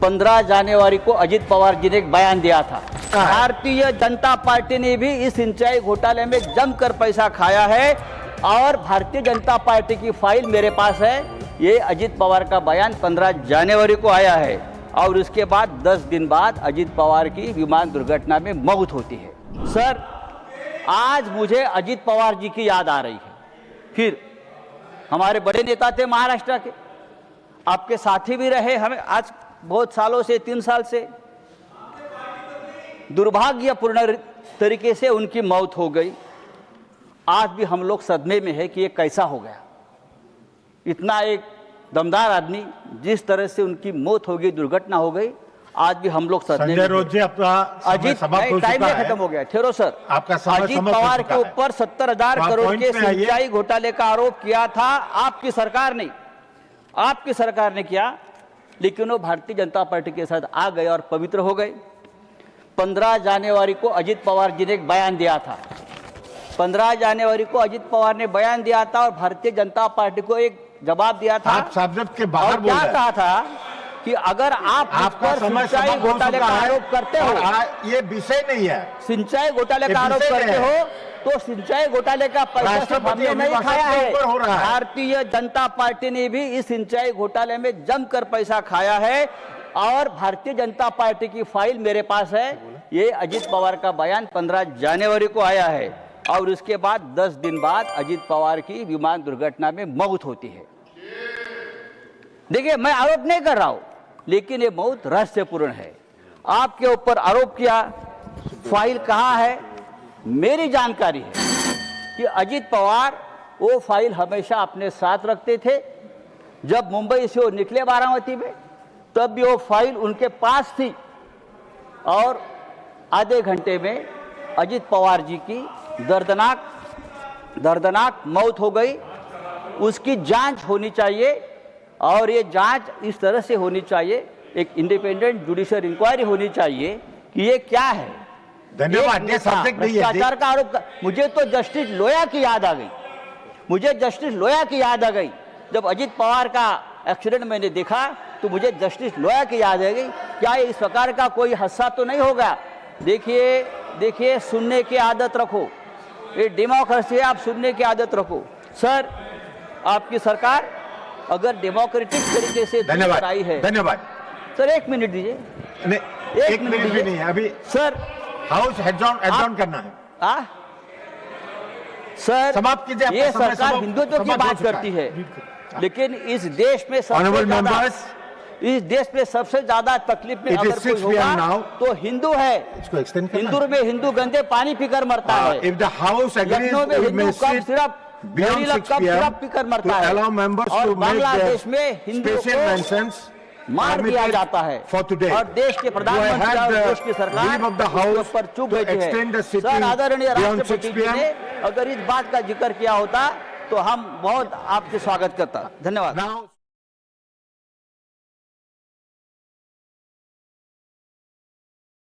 15 जनवरी को अजित पवार जी ने एक बयान दिया था। भारतीय जनता पार्टी ने भी इस सिंचाई घोटाले में जमकर पैसा खाया है और भारतीय जनता पार्टी की फाइल मेरे पास है। ये अजित पवार का बयान 15 जनवरी को आया है और उसके बाद 10 दिन बाद अजित पवार की विमान दुर्घटना में मौत होती है। सर, आज मुझे अजित पवार जी की याद आ रही है। फिर हमारे बड़े नेता थे महाराष्ट्र के, आपके साथी भी रहे हमें आज बहुत सालों से, 3 साल से। दुर्भाग्यपूर्ण तरीके से उनकी मौत हो गई। आज भी हम लोग सदमे में है कि ये कैसा हो गया। इतना एक दमदार आदमी, जिस तरह से उनकी मौत हो गई, दुर्घटना हो गई, आज भी हम लोग सदमे में हैं। अजित टाइम खत्म हो गया। ठहरो सर, आपका समय अजित पवार के ऊपर 70,000 करोड़ के सिंचाई घोटाले का आरोप किया था आपकी सरकार ने किया, लेकिन वो भारतीय जनता पार्टी के साथ आ गए और पवित्र हो गए। 15 जनवरी को अजित पवार जी ने एक बयान दिया था। 15 जनवरी को अजित पवार ने बयान दिया था और भारतीय जनता पार्टी को एक जवाब दिया था। आप सब्जेक्ट के बाहर और क्या कहा था कि अगर आप सिंचाई घोटाले का आरोप करते हो, ये विषय नहीं है, सिंचाई घोटाले का आरोप करते हो तो सिंचाई घोटाले का पैसा सिर्फ हमने नहीं खाया है, भारतीय जनता पार्टी ने भी इस सिंचाई घोटाले में जमकर पैसा खाया है और भारतीय जनता पार्टी की फाइल मेरे पास है। ये अजित पवार का बयान 15 जनवरी को आया है और उसके बाद 10 दिन बाद अजित पवार की विमान दुर्घटना में मौत होती है। देखिए, मैं आरोप नहीं कर रहा हूं, लेकिन ये मौत रहस्यपूर्ण है। आपके ऊपर आरोप किया, फाइल कहां है? मेरी जानकारी है कि अजित पवार वो फाइल हमेशा अपने साथ रखते थे। जब मुंबई से वो निकले बारामती में, तब भी वो फाइल उनके पास थी और आधे घंटे में अजित पवार जी की दर्दनाक मौत हो गई। उसकी जांच होनी चाहिए और ये जांच इस तरह से होनी चाहिए, एक इंडिपेंडेंट जुडिशियल इंक्वायरी होनी चाहिए कि ये क्या है। धन्यवाद। भ्रष्टाचार का आरोप मुझे तो जस्टिस लोया की याद आ गई। जब अजित पवार का एक्सीडेंट मैंने देखा तो मुझे जस्टिस लोया की याद आ गई। क्या इस प्रकार का कोई हादसा तो नहीं होगा? देखिए, सुनने की आदत रखो। ये डेमोक्रेसी है, आप सुनने की आदत रखो। सर, आपकी सरकार अगर डेमोक्रेटिक तरीके से आई है। धन्यवाद सर, 1 मिनट दीजिए। एक मिनट भी नहीं है अभी सर। हाउस एडजॉर्न करना है। सर, समाप्त कीजिए। ये सरकार हिंदुत्व की बात करती है, लेकिन इस देश में सबसे ज्यादा तकलीफ में अगर कोई होगा तो हिंदू है। इंदौर में हिंदू गंदे पानी पीकर मरता है। लखनऊ में हिंदू कप सिर्फ पीकर मरता है और बांग्लादेश में हिंदू को मार दिया जाता है और देश के प्रधानमंत्री और देश की सरकार पर चुप बैठी है। सर, आदरणीय राष्ट्रपति जी ने अगर इस बात का जिक्र किया होता तो हम बहुत आपके स्वागत करता। धन्यवाद।